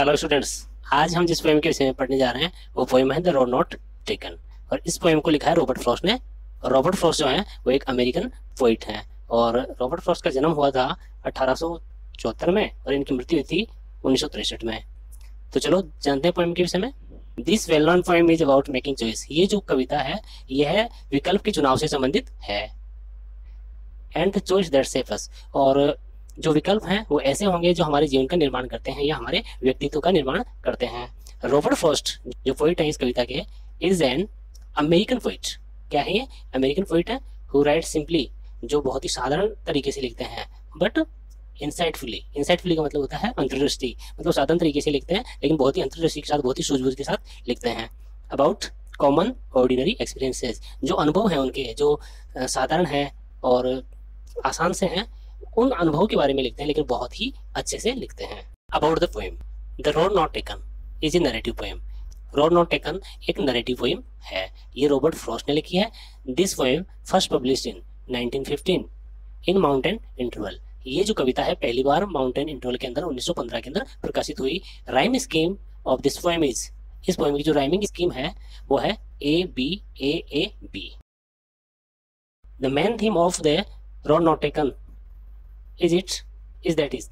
Hello students, आज हम जिस पोएम के विषय में पढ़ने जा रहे हैं वो पोएम है द रोड नॉट टेकन। और इस पोएम को लिखा है रॉबर्ट फ्रॉस्ट ने। और रॉबर्ट फ्रॉस्ट जो है वो एक अमेरिकन पोइट हैं। और रॉबर्ट फ्रॉस्ट का जन्म हुआ था 1874 में और इनकी मृत्यु हुई थी 1963 में। तो चलो जानते हैं पोएम के विषय में। This well known poem is about making choice. ये जो कविता है यह विकल्प के चुनाव से संबंधित है। And the choice that shape us. और जो विकल्प हैं वो ऐसे होंगे जो हमारे जीवन का निर्माण करते हैं या हमारे व्यक्तित्व का निर्माण करते हैं। रॉबर्ट फ्रॉस्ट जो पोइट है इस कविता के इज एन अमेरिकन पोइट। क्या है ये? अमेरिकन पोइट है हु राइट सिंपली, जो बहुत ही साधारण तरीके से लिखते हैं बट इंसाइटफुली। इंसाइटफुली का मतलब होता है अंतर्दृष्टि, मतलब साधारण तरीके से लिखते हैं लेकिन बहुत ही अंतर्दृष्टि के साथ, बहुत ही सूझबूझ के साथ लिखते हैं। अबाउट कॉमन ऑर्डिनरी एक्सपीरियंसेस, जो अनुभव है उनके जो साधारण है और आसान से हैं, उन अनुभव के बारे में लिखते हैं लेकिन बहुत ही अच्छे से लिखते हैं। About the poem the road not taken is a narrative poem. Road not taken एक नरेटिव पोएम है। ये रॉबर्ट फ्रॉस्ट ने लिखी है। This poem first published in 1915 in mountain interval. ये जो कविता है पहली बार माउंटेन इंटरवल के अंदर 1915 के अंदर प्रकाशित हुई। Rhyme scheme of this poem is, इस पोएम की जो राइमिंग स्कीम है वो है ABAAB। The main theme of the road not taken is that is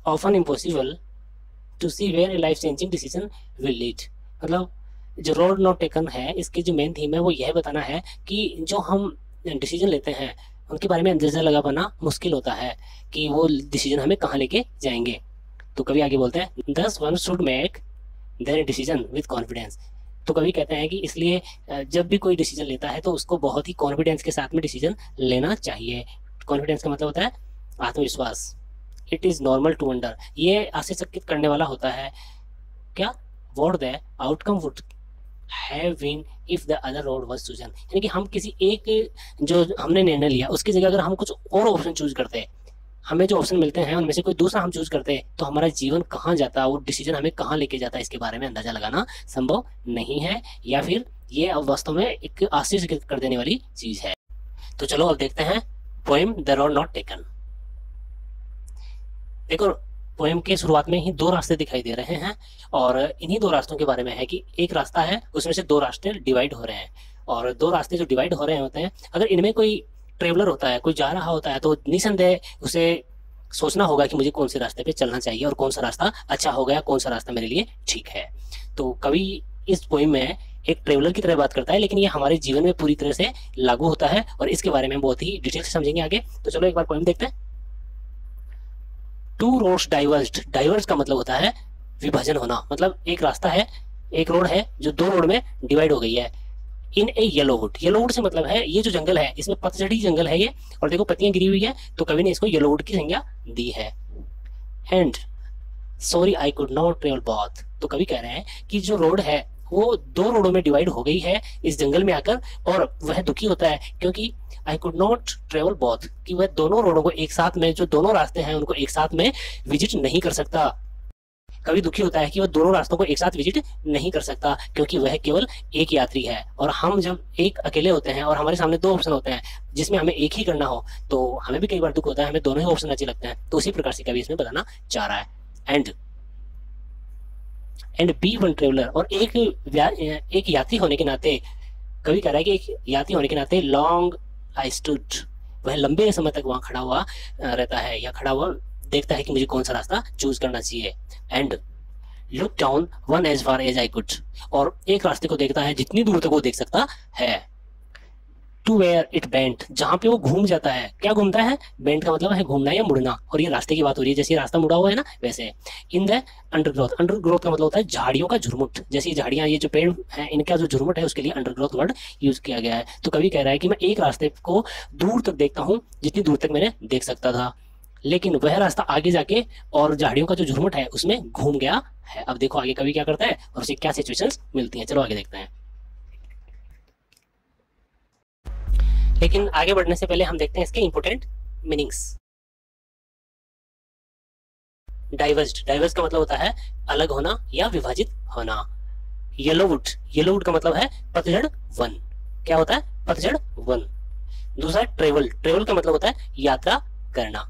often impossible to see where a life changing decision will lead। मतलब जो road not taken है इसकी जो मेन थीम है वो यह बताना है कि जो हम डिसीजन लेते हैं उनके बारे में अंदाजा लगा पाना मुश्किल होता है कि वो डिसीजन हमें कहाँ लेके जाएंगे। तो कभी आगे बोलते हैं thus one should make their decision with confidence। तो कभी कहते हैं कि इसलिए जब भी कोई डिसीजन लेता है तो उसको बहुत ही कॉन्फिडेंस के साथ में डिसीजन लेना चाहिए। कॉन्फिडेंस का मतलब होता है आत्मविश्वास। It is normal to wonder, ये आश्चर्यचकित करने वाला होता है क्या what the outcome would have been if the other road was chosen. यानी कि हम किसी एक जो हमने निर्णय लिया उसकी जगह अगर हम कुछ और ऑप्शन चूज करते, हमें जो ऑप्शन मिलते हैं उनमें से कोई दूसरा हम चूज करते तो हमारा जीवन कहाँ जाता, वो डिसीजन हमें कहाँ लेके जाता, इसके बारे में अंदाजा लगाना संभव नहीं है, या फिर ये अब वास्तव में एक आश्चर्यचकित कर देने वाली चीज है। तो चलो अब देखते हैं poem the road not taken. देखो पोएम के शुरुआत में ही दो रास्ते दिखाई दे रहे हैं और इन्हीं दो रास्तों के बारे में है कि एक रास्ता है उसमें से दो रास्ते डिवाइड हो रहे हैं। और दो रास्ते जो डिवाइड हो रहे होते हैं, अगर इनमें कोई ट्रेवलर होता है, कोई जा रहा होता है, तो निसंदेह उसे सोचना होगा कि मुझे कौन से रास्ते पे चलना चाहिए और कौन सा रास्ता अच्छा होगा या कौन सा रास्ता मेरे लिए ठीक है। तो कवि इस पोएम में एक ट्रेवलर की तरह बात करता है लेकिन ये हमारे जीवन में पूरी तरह से लागू होता है और इसके बारे में बहुत ही डिटेल से समझेंगे आगे। तो चलो एक बार पोएम देखते हैं। Two roads divorced. डाइवर्स का मतलब होता है विभाजन होना, मतलब एक रास्ता है, एक रोड है जो दो रोड में डिवाइड हो गई है। इन ए येलोवुड, येलोवुड से मतलब है ये जो जंगल है इसमें पतझड़ी जंगल है ये, और देखो पत्तियां गिरी हुई है तो कवि ने इसको येलोवुड की संज्ञा दी है। And sorry I could not travel both. तो कवि कह रहे हैं कि जो रोड है वो दो रोडों में डिवाइड हो गई है इस जंगल में आकर, और वह दुखी होता है क्योंकि I could not travel both, कि वह दोनों रोडों को एक साथ में, जो दोनों रास्ते हैं उनको एक साथ में विजिट नहीं कर सकता। कभी दुखी होता है कि वह दोनों रास्तों को एक साथ विजिट नहीं कर सकता क्योंकि वह केवल एक यात्री है। और हम जब एक अकेले होते हैं और हमारे सामने दो ऑप्शन होते हैं जिसमें हमें एक ही करना हो तो हमें भी कई बार दुख होता है, हमें दोनों ही ऑप्शन अच्छे लगते हैं। तो उसी प्रकार से कवि इसमें बताना चाह रहा है। एंड बी वन ट्रेवलर, और एक यात्री होने के नाते कवि कह रहा है कि एक यात्री होने के नाते लॉन्ग आई स्टूड, वह लंबे समय तक वहां खड़ा हुआ रहता है या खड़ा हुआ देखता है कि मुझे कौन सा रास्ता चूज करना चाहिए। And look down one as far as I could, और एक रास्ते को देखता है जितनी दूर तक वो देख सकता है। टू वेयर इट बेंट, जहां पे वो घूम जाता है। क्या घूमता है? बेंट का मतलब है घूमना या मुड़ना, और ये रास्ते की बात हो रही है, जैसे रास्ता मुड़ा हुआ है ना वैसे। इन द अंडरग्रोथ, अंडरग्रोथ का मतलब होता है झाड़ियों का झुरमुट, जैसे झाड़ियां, ये जो पेड़ है इनका जो झुरमुट है उसके लिए अंडरग्रोथ वर्ड यूज किया गया है। तो कवि कह रहा है कि मैं एक रास्ते को दूर तक देखता हूँ जितनी दूर तक मैंने देख सकता था, लेकिन वह रास्ता आगे जाके और झाड़ियों का जो झुरमुट है उसमें घूम गया है। अब देखो आगे कवि क्या करता है और उसे क्या सिचुएशंस मिलती हैं। चलो आगे देखते हैं। लेकिन आगे बढ़ने से पहले हम देखते हैं इसके इंपोर्टेंट मीनिंग्स। डाइवर्स्ड, डाइवर्स का मतलब होता है अलग होना या विभाजित होना। येलोवुड, येलोवुड का मतलब है पतझड़ वन। क्या होता है? पतझड़ वन। दूसरा ट्रेवल, ट्रेवल का मतलब होता है यात्रा करना।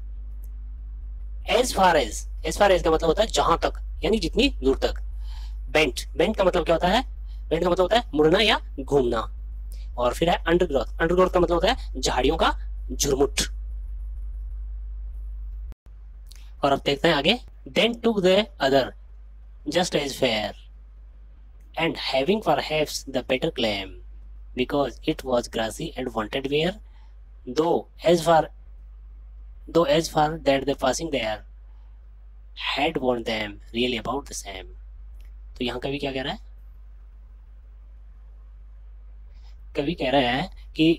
As far as, as far as का मतलब होता है जहां तक, यानी जितनी दूर तक। बेंट, बेंट का मतलब क्या होता है? बेंट का मतलब होता है मुड़ना या घूमना। और फिर है अंडरग्रोथ, अंडरग्रोथ का मतलब होता है झाड़ियों का झुरमुट। और अब देखते हैं आगे। Then took the other just as fair and having perhaps the better claim because it was grassy and wanted wear, though as far that the passing there had warned them really about the same। तो यहाँ कवि क्या कह रहा है? कवि कह रहा है कि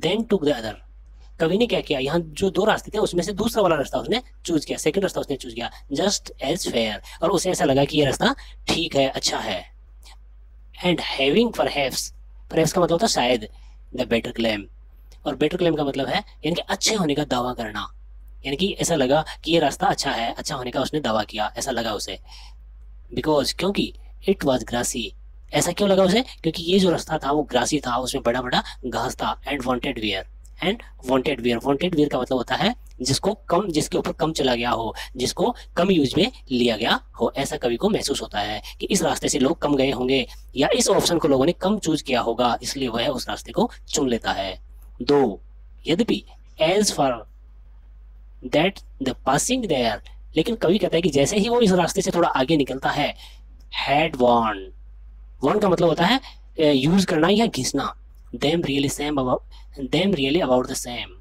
then took the other, कवि ने क्या किया, यहाँ जो दो रास्ते थे उसमें से दूसरा वाला रास्ता उसने चूज किया, सेकंड रास्ता उसने चूज किया, जस्ट एज फेयर, और उसे ऐसा लगा कि ये रास्ता ठीक है, अच्छा है। एंड हैविंग परहैप्स, परहैप्स का मतलब होता है शायद, द बेटर क्लेम, और बेटर क्लेम का मतलब है यानी कि अच्छे होने का दावा करना, यानी कि ऐसा लगा कि ये रास्ता अच्छा है, अच्छा होने का उसने दावा किया, ऐसा लगा उसे। बिकॉज, क्योंकि इट वॉज ग्रासी, ऐसा क्यों लगा उसे? क्योंकि ये जो रास्ता था वो ग्रासी था, उसमें बड़ा बड़ा घास था। And wanted wear, and wanted wear, wanted wear का मतलब होता है जिसको कम, जिसके ऊपर कम चला गया हो, जिसको कम यूज में लिया गया हो, ऐसा कवि को महसूस होता है कि इस रास्ते से लोग कम गए होंगे, या इस ऑप्शन को लोगों ने कम चूज किया होगा, इसलिए वह उस रास्ते को चुन लेता है। दो, यद्यपि, as for that the passing there, लेकिन कवि कहता है कि जैसे ही वो इस रास्ते से थोड़ा आगे निकलता है, हैड वॉर्न, वॉर्न का मतलब होता है यूज करना या घिसना, them really about the same.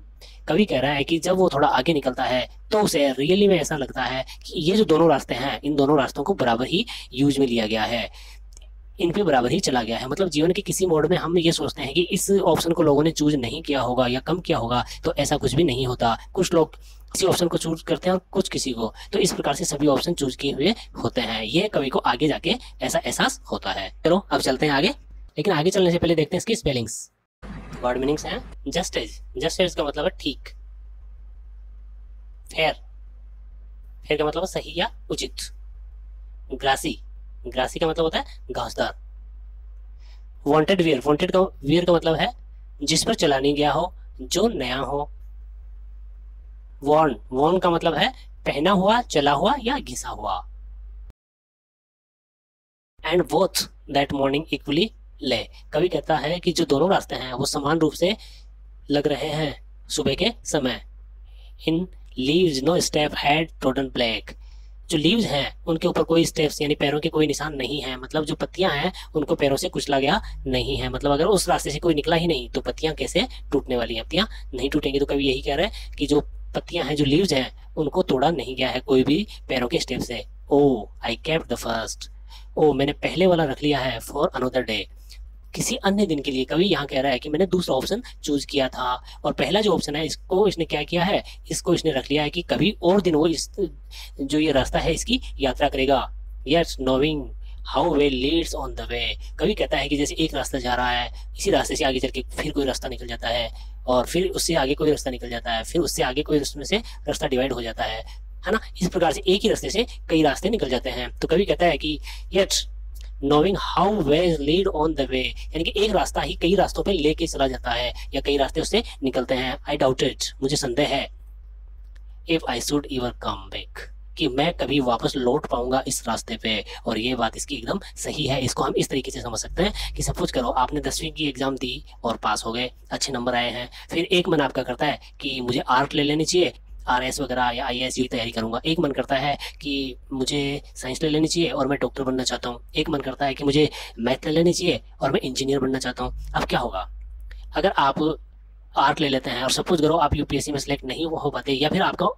कवि कह रहा है कि जब वो थोड़ा आगे निकलता है तो उसे रियली में ऐसा लगता है कि ये जो दोनों रास्ते हैं, इन दोनों रास्तों को बराबर ही यूज में लिया गया है, इन पे बराबर ही चला गया है। मतलब जीवन के किसी मोड में हम ये सोचते हैं कि इस ऑप्शन को लोगों ने चूज नहीं किया होगा या कम किया होगा, तो ऐसा कुछ भी नहीं होता। कुछ लोग किसी ऑप्शन को चूज करते हैं और कुछ किसी को, तो इस प्रकार से सभी ऑप्शन चूज किए हुए होते हैं। ये कवि को आगे जाके ऐसा एहसास होता है। चलो अब चलते हैं आगे, लेकिन आगे चलने से पहले देखते हैं इसकी स्पेलिंग्स। वर्ड मीनिंग्स हैं जस्ट एज, जस्ट एज का मतलब है ठीक। फेयर, फेयर का मतलब है सही या उचित। ग्रासी, ग्रासी का मतलब होता है घासदार। वांटेड वियर, वांटेड का वियर का मतलब है जिस पर चला नहीं गया हो, जो नया हो। वॉर्न, वॉर्न का मतलब है पहना हुआ, चला हुआ या घिसा हुआ। And both that morning equally ले, कवि कहता है कि जो दोनों रास्ते हैं वो समान रूप से लग रहे हैं सुबह के समय। In leaves no step had trodden black, जो लीव्स हैं उनके ऊपर कोई स्टेप्स यानी पैरों के कोई निशान नहीं है, मतलब जो पत्तियां हैं उनको पैरों से कुचला गया नहीं है। मतलब अगर उस रास्ते से कोई निकला ही नहीं तो पत्तियां कैसे टूटने वाली हैं, पत्तियां नहीं टूटेंगी। तो कवि यही कह रहा है कि जो पत्तियां हैं, जो लीव्स हैं, उनको तोड़ा नहीं गया है कोई भी पैरों के स्टेप से। ओ आई केप्ट द फर्स्ट, ओ मैंने पहले वाला रख लिया है, फॉर अनदर डे, किसी अन्य दिन के लिए। कवि यहाँ कह रहा है कि मैंने दूसरा ऑप्शन चूज किया था और पहला जो ऑप्शन है इसको इसने क्या किया है, इसको इसने रख लिया है कि कभी और दिन वो इस जो ये रास्ता है इसकी यात्रा करेगा। Yes knowing how way Leeds on the वे, कवि कहता है कि जैसे एक रास्ता जा रहा है, इसी रास्ते से आगे चल के फिर कोई रास्ता निकल जाता है, और फिर उससे आगे कोई रास्ता निकल जाता है, फिर उससे आगे कोई उसमें से रास्ता डिवाइड हो जाता है ना। इस प्रकार से एक ही रास्ते से कई रास्ते निकल जाते हैं। तो कवि कहता है कि yes knowing how ways lead on the way, यानी कि एक रास्ता ही कई रास्तों पे लेके चला जाता है या कई रास्ते उससे निकलते हैं। आई डाउटेड, मुझे संदेह है, if I should ever come back, कि मैं कभी वापस लौट पाऊंगा इस रास्ते पे। और ये बात इसकी एकदम सही है। इसको हम इस तरीके से समझ सकते हैं कि सपोज करो आपने 10वीं की एग्जाम दी और पास हो गए, अच्छे नंबर आए हैं, फिर एक मन आपका करता है कि मुझे आर्ट ले लेनी चाहिए, RS वगैरह या IAS की तैयारी करूंगा। एक मन करता है कि मुझे साइंस ले लेनी चाहिए और मैं डॉक्टर बनना चाहता हूँ। एक मन करता है कि मुझे मैथ ले लेनी चाहिए और मैं इंजीनियर बनना चाहता हूँ। अब क्या होगा, अगर आप आर्ट ले लेते हैं और सपोज करो आप UPSC में सेलेक्ट नहीं हो पाते, या फिर आपका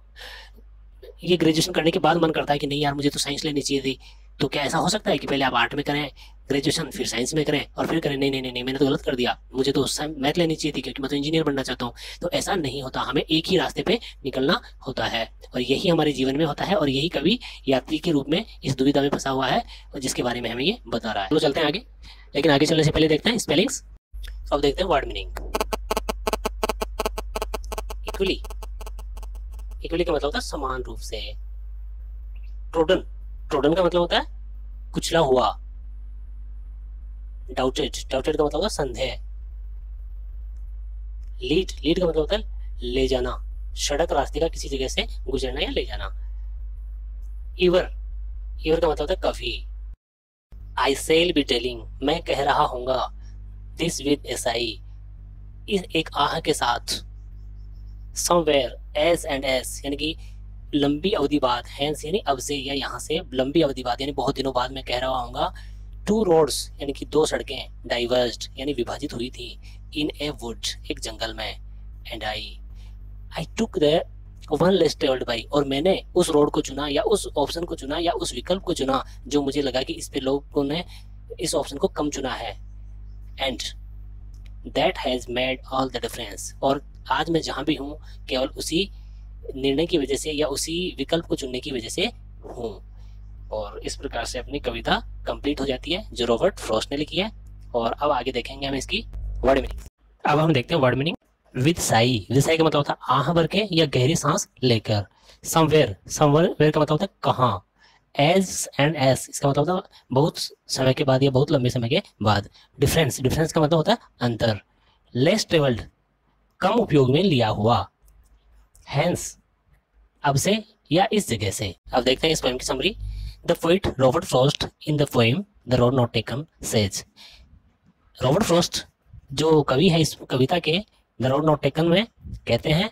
ये ग्रेजुएशन करने के बाद मन करता है कि नहीं यार मुझे तो साइंस लेनी चाहिए थी, तो क्या ऐसा हो सकता है कि पहले आप आर्ट में करें ग्रेजुएशन, फिर साइंस में करें और फिर करें नहीं नहीं नहीं मैंने तो गलत कर दिया, मुझे तो मैथ लेनी चाहिए थी क्योंकि मैं तो इंजीनियर बनना चाहता हूँ। तो ऐसा नहीं होता, हमें एक ही रास्ते पे निकलना होता है और यही हमारे जीवन में होता है और यही कवि यात्री के रूप में इस दुविधा में फंसा हुआ है और जिसके बारे में हमें ये बता रहा है। तो चलते हैं आगे, लेकिन आगे चलने से पहले देखते हैं स्पेलिंग्स। अब देखते हैं वर्ड मीनिंग। इक्वली, इक्वली का मतलब होता है समान रूप से। ट्रोडन, ट्रोडन का मतलब होता है कुचला हुआ। डाउटेड, डाउटेड का मतलब होता है संदेह। लीड, लीड का मतलब होता है ले जाना। सड़क रास्ते का किसी जगह से गुजरना या ले जाना। ईवर, ईवर का मतलब होता है कभी। आई सेल बी टेलिंग, मैं कह रहा हूँगा। दिस विद एसआई, इस एक आह के साथ। समवेयर, एज एंड एस यानी कि लंबी अवधि बाद, हैंस यानी अब से या यहाँ से, लंबी अवधि बाद यानी बहुत दिनों बाद मैं कह रहा हूँगा। टू रोड्स यानी कि दो सड़कें, डाइवर्स्ड यानी विभाजित हुई थी, इन ए वुड एक जंगल में, and I took the one less travelled by, और मैंने उस रोड को चुना या उस ऑप्शन को चुना या उस विकल्प को चुना जो मुझे लगा कि इस पे लोगों ने इस ऑप्शन को कम चुना है। And that has made all the difference, और आज मैं जहाँ भी हूँ केवल उसी निर्णय की वजह से या उसी विकल्प को चुनने की वजह से हूँ। और इस प्रकार से अपनी कविता कंप्लीट हो जाती है जो रॉबर्ट फ्रॉस्ट ने लिखी है। और अब आगे देखेंगे हम इसकी वर्ड मीनिंग। अब हम देखते हैं word meaning. With Sai, with Sai का मतलब होता है आह भर के या गहरी सांस लेकर। समवेयर, समवेयर का मतलब होता है कहाँ। एज एंड एस, इसका मतलब होता है बहुत समय के बाद या बहुत लंबे समय के बाद। डिफरेंस, डिफरेंस का मतलब होता है अंतर। लेस ट्रेवल्ड, कम उपयोग में लिया हुआ। हैंस, अब से या इस जगह से। अब देखते हैं इस पोएम की summary. The poet Robert Frost in the poem the road not taken says, Robert Frost जो कवि है इस कविता के द रोड नॉट टेकन में कहते हैं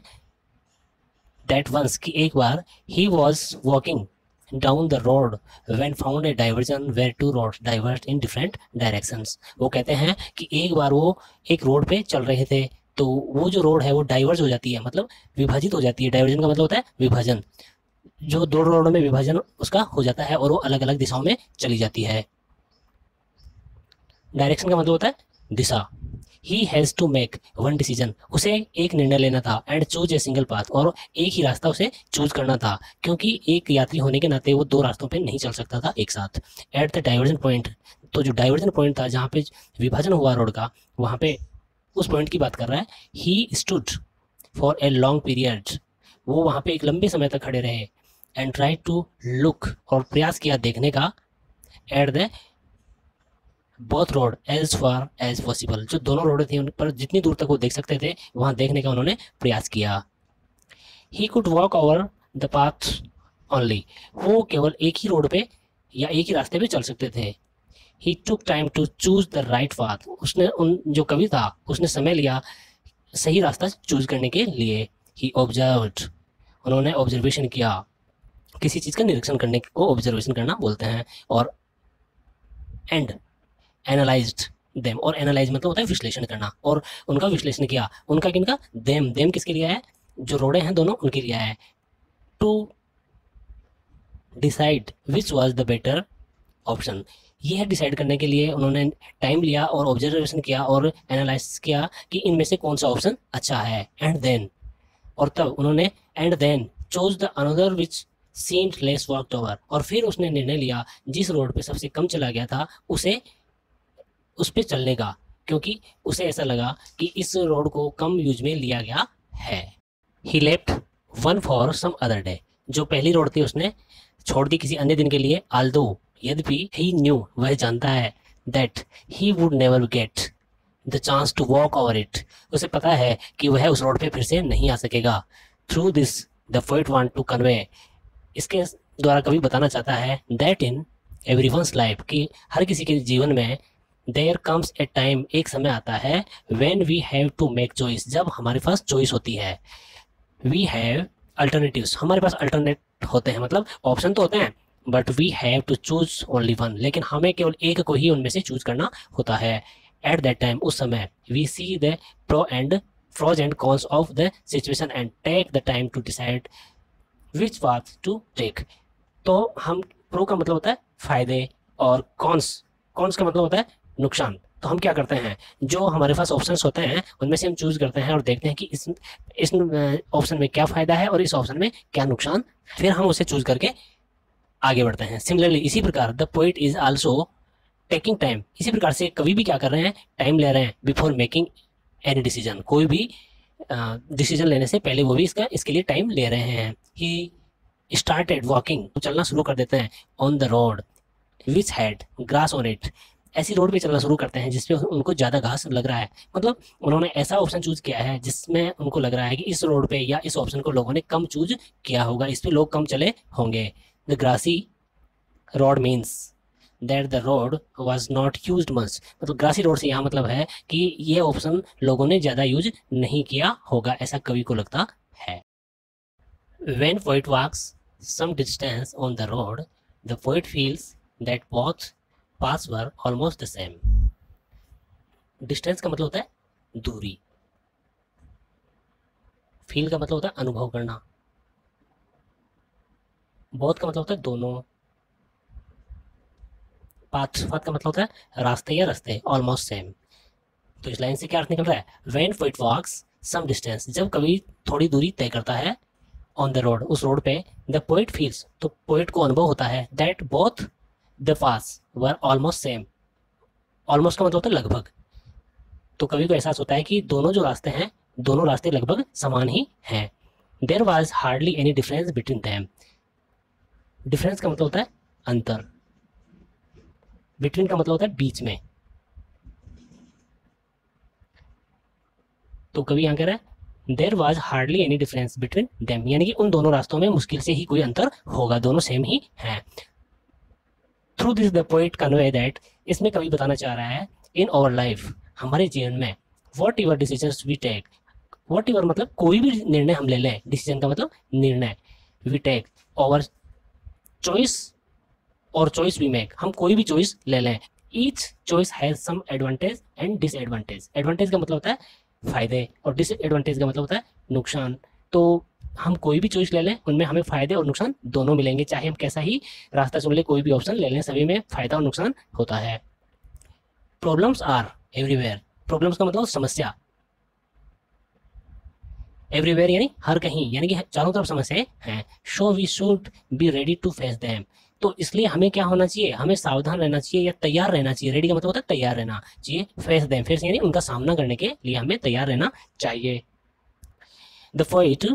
दैट वंस कि एक बार he was walking down the road when found a diversion where two roads diverge in different directions. वो कहते हैं कि एक बार वो एक रोड पे चल रहे थे तो वो जो रोड है वो डाइवर्ज हो जाती है, मतलब विभाजित हो जाती है। डाइवर्जन का मतलब होता है विभाजन, जो दो रोडों में विभाजन उसका हो जाता है और वो अलग अलग दिशाओं में चली जाती है। डायरेक्शन का मतलब होता है दिशा। He has to make one decision, उसे एक निर्णय लेना था। And choose a single path, और एक ही रास्ता उसे चूज करना था क्योंकि एक यात्री होने के नाते वो दो रास्तों पे नहीं चल सकता था एक साथ। एट द डाइवर्जन पॉइंट, तो जो डाइवर्जन पॉइंट था जहाँ पे विभाजन हुआ रोड का, वहाँ पे उस पॉइंट की बात कर रहा है। He stood for a long period, वो वहाँ पे एक लंबे समय तक खड़े रहे। एंड ट्राई टू लुक, और प्रयास किया देखने का। At the both road as far as possible, जो दोनों रोड थी उन पर जितनी दूर तक वो देख सकते थे वहाँ देखने का उन्होंने प्रयास किया। He could walk over the path only, वो केवल एक ही रोड पे या एक ही रास्ते पे चल सकते थे। He took time to choose the right path, उसने उन जो कवि था उसने समय लिया सही रास्ता चूज करने के लिए। ही ऑब्जर्व्ड, उन्होंने ऑब्जर्वेशन किया, किसी चीज़ का निरीक्षण करने को ऑब्जर्वेशन करना बोलते हैं। और एंड एनालाइज्ड देम, और एनालाइज मतलब होता है विश्लेषण करना, और उनका विश्लेषण किया। उनका किनका, देम, देम किसके लिए है, जो रोडे हैं दोनों उनके लिए है। To decide which was the better option, यह डिसाइड करने के लिए उन्होंने टाइम लिया और ऑब्जर्वेशन किया और एनालाइज किया कि इनमें से कौन सा ऑप्शन अच्छा है। एंड देन, और तब उन्होंने and then chose the another which seemed less walked over, और फिर उसने निर्णय लिया जिस रोड पे सबसे कम चला गया था उसे उस पे चलने का, क्योंकि उसे ऐसा लगा कि इस रोड को कम यूज में लिया गया है। He left one for some other day, जो पहली रोड थी उसने छोड़ दी किसी अन्य दिन के लिए। आल्दो, यद्यपि ही न्यू, वह जानता है that he would never get the chance to walk over it, उसे पता है कि वह उस रोड पे फिर से नहीं आ सकेगा। Through this the poet want to convey, इसके द्वारा कवि बताना चाहता है दैट इन एवरीवन्स लाइफ, कि हर किसी के जीवन में देयर कम्स ए टाइम, एक समय आता है, when we have to make choice, जब हमारे पास चॉइस होती है। वी हैव अल्टरनेटिव्स, हमारे पास अल्टरनेट होते हैं, मतलब ऑप्शन तो होते हैं, but we have to choose only one, लेकिन हमें केवल एक को ही उनमें से चूज करना होता है। एट दैट टाइम, उस समय, we see the pros and cons of the situation and take the time to decide which path to take. तो हम, प्रो का मतलब होता है फायदे और कॉन्स का मतलब होता है नुकसान। तो हम क्या करते हैं, जो हमारे पास ऑप्शंस होते हैं उनमें से हम चूज करते हैं और देखते हैं कि इस ऑप्शन में क्या फ़ायदा है और इस ऑप्शन में क्या नुकसान, फिर हम उसे चूज करके आगे बढ़ते हैं। सिमिलरली, इसी प्रकार the poet is also taking time, इसी प्रकार से कवि भी क्या कर रहे हैं, टाइम ले रहे हैं बिफोर मेकिंग एनी डिसीजन, कोई भी डिसीजन लेने से पहले वो भी इसके लिए टाइम ले रहे हैं। ही स्टार्टेड वॉकिंग, चलना शुरू कर देते हैं, on the road which had grass on it, ऐसी रोड पे चलना शुरू करते हैं जिसपे उनको ज़्यादा घास लग रहा है। मतलब उन्होंने ऐसा ऑप्शन चूज किया है जिसमें उनको लग रहा है कि इस रोड पे या इस ऑप्शन को लोगों ने कम चूज किया होगा, इस पे लोग कम चले होंगे। The grassy road means that the road was not use much. मतलब ग्रासी रोड से यहाँ मतलब है कि ये ऑप्शन लोगों ने ज़्यादा यूज नहीं किया होगा, ऐसा कवि को लगता है। When poet walks some distance on the road, the poet feels that both paths were almost the same. Distance का मतलब होता है दूरी, feel का मतलब होता है अनुभव करना, both का मतलब होता है दोनों, पाथ का मतलब होता है रास्ते या रास्ते, ऑलमोस्ट सेम। तो इस लाइन से क्या अर्थ निकल रहा है? When poet walks some distance, जब कवि थोड़ी दूरी तय करता है, ऑन द रोड, उस रोड पे, द पोइट फील्स, तो पोइट को अनुभव होता है, that both the paths were almost same. Almost का मतलब होता है लगभग। तो कवि को एहसास होता है कि दोनों जो रास्ते हैं, दोनों रास्ते लगभग समान ही हैं। There was hardly any difference between them. Difference का मतलब होता है अंतर, बिटवीन का मतलब होता है बीच में। तो कवि यहाँ कह रहा है there was hardly any difference between them, यानी कि उन दोनों रास्तों में मुश्किल से ही कोई अंतर होगा, दोनों सेम ही हैं। Through this the poet convey that, इसमें कवि बताना चाह रहा है, इन आवर लाइफ, हमारे जीवन में, whatever decisions we take, whatever मतलब कोई भी निर्णय हम ले लें, डिसीजन का मतलब निर्णय, वी टेक, आवर चॉइस और चॉइस वी मेक, हम कोई भी चॉइस ले लें, each choice has some advantage and disadvantage. Advantage का मतलब होता है फायदे और डिसएडवांटेज का मतलब होता है नुकसान। तो हम कोई भी चॉइस ले लें, उनमें हमें फायदे और नुकसान दोनों मिलेंगे, चाहे हम कैसा ही रास्ता चुन लें, कोई भी ऑप्शन ले लें, सभी में फायदा और नुकसान होता है। प्रॉब्लम्स आर एवरीवेयर, प्रॉब्लम्स का मतलब समस्या, एवरीवेयर यानी हर कहीं, यानी कि चारों तरफ समस्याएं हैं। So we should be ready to face them, तो इसलिए हमें क्या होना चाहिए, हमें सावधान रहना चाहिए या तैयार रहना चाहिए। रेडी का मतलब होता है तैयार रहना चाहिए, फेस देम, फेस यानी उनका सामना करने के लिए हमें तैयार रहना चाहिए। The poet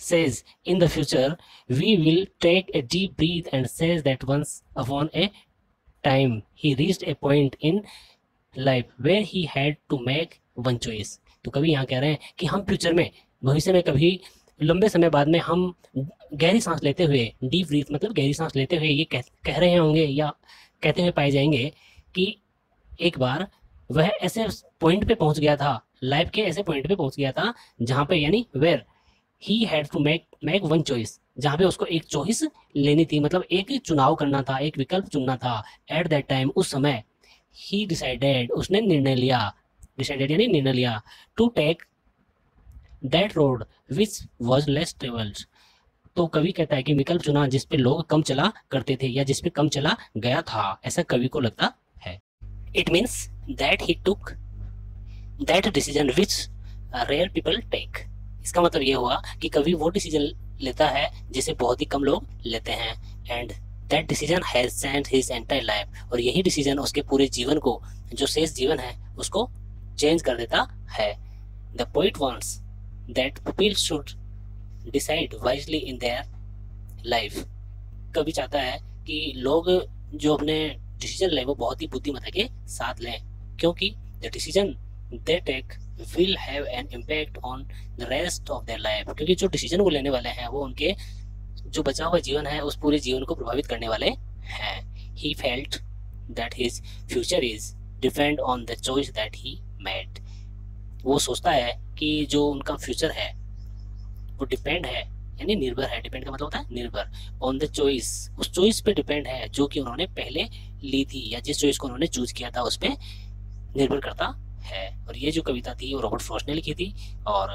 says in the future we will take a deep breath and says that once upon a time he reached a point in life where he had to make one choice। तो कभी यहाँ कह रहे हैं कि हम future में, भविष्य में, कभी लंबे समय बाद में हम गहरी सांस लेते हुए, डीप ब्रीथ मतलब गहरी सांस लेते हुए ये कह रहे होंगे या कहते हुए पाए जाएंगे कि एक बार वह ऐसे पॉइंट पे पहुंच गया था, लाइफ के ऐसे पॉइंट पे पहुंच गया था जहाँ पे, यानी where he had to make one choice, जहाँ पे उसको एक चॉइस लेनी थी, मतलब एक चुनाव करना था, एक विकल्प चुनना था। एट दैट टाइम, उस समय, ही डिसाइडेड, उसने निर्णय लिया, डिसाइडेड यानी निर्णय लिया, to take that road which was less travelled. तो कवि कहता है कि विकल्प चुना जिस पे लोग कम चला करते थे या जिस पे कम चला गया था, ऐसा कवि को लगता है। It means that he took that decision which rare people take. इसका मतलब ये हुआ कि कवि वो डिसीजन लेता है जिसे बहुत ही कम लोग लेते हैं, and that decision has changed his entire life, और यही डिसीजन उसके पूरे जीवन को, जो शेष जीवन है, उसको चेंज कर देता है। The poet wants that people should decide wisely in their life. कवि चाहता है कि लोग जो अपने डिसीजन लें वो बहुत ही बुद्धिमत्ता के साथ लें, क्योंकि the decision they take will have an impact on the rest of their life, क्योंकि जो डिसीजन वो लेने वाले हैं वो उनके जो बचा हुआ जीवन है उस पूरे जीवन को प्रभावित करने वाले हैं। He felt that his future is depend on the choice that he made। वो सोचता है कि जो उनका फ्यूचर है वो डिपेंड है, यानी निर्भर है, डिपेंड का मतलब होता है निर्भर, ऑन द चॉइस, उस चॉइस पे डिपेंड है जो कि उन्होंने पहले ली थी, या जिस चॉइस को उन्होंने चूज किया था उस पे निर्भर करता है। और ये जो कविता थी वो रॉबर्ट फ्रॉस्ट ने लिखी थी, और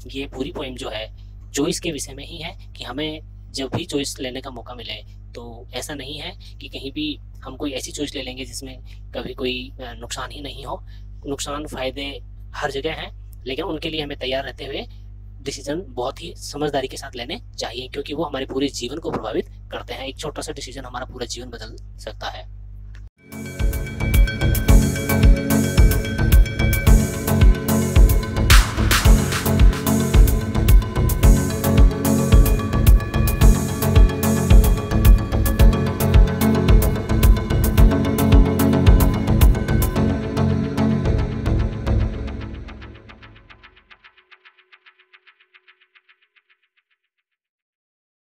ये पूरी पोएम जो है चॉइस के विषय में ही है कि हमें जब भी चॉइस लेने का मौका मिले तो ऐसा नहीं है कि कहीं भी हम कोई ऐसी चॉइस ले लेंगे जिसमें कभी कोई नुकसान ही नहीं हो। नुकसान फायदे हर जगह हैं, लेकिन उनके लिए हमें तैयार रहते हुए डिसीजन बहुत ही समझदारी के साथ लेने चाहिए, क्योंकि वो हमारे पूरे जीवन को प्रभावित करते हैं। एक छोटा सा डिसीजन हमारा पूरा जीवन बदल सकता है।